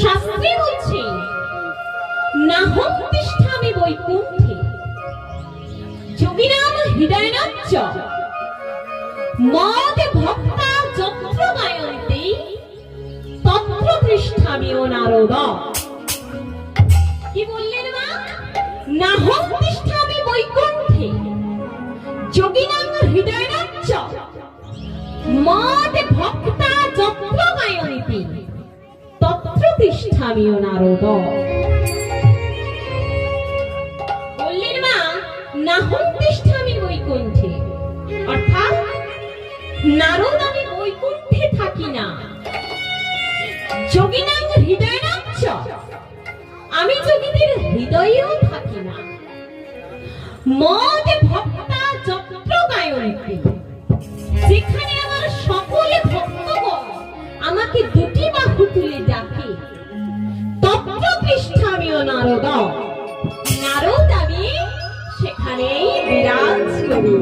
শাস্ত্রে বলছে নাহং তিষ্ঠামি বৈকুণ্ঠে যোগিনাম হৃদয়নাচ্চ মদ ভক্তা যত্র গায়ন্তে তত্র তিষ্ঠামিও নারদ। কি বললেন মা? নাহং তিষ্ঠামি বৈকুণ্ঠে যোগিনাম হৃদয়নাচ্চ মদ ভক্তা যত্র গায়ন্তে তত্র তিষ্ঠামিও নারদ। বললেন মা নাহং তিষ্ঠামি বৈকুণ্ঠে, অর্থাৎ নারদ আমি বৈকুণ্ঠে থাকি না। যোগিনাং হৃদয়নাচ্চ আমি যোগীদের হৃদয়েও থাকি না। মদ ভক্তা যত্র গায়ন্তে যেখানে আমার সকল ভক্তগণ আমাকে দুটি বাহু তুলে ডাকে তত্র তিষ্ঠামিও নারদ, নারদ আমি সেখানেই বিরাজ করি।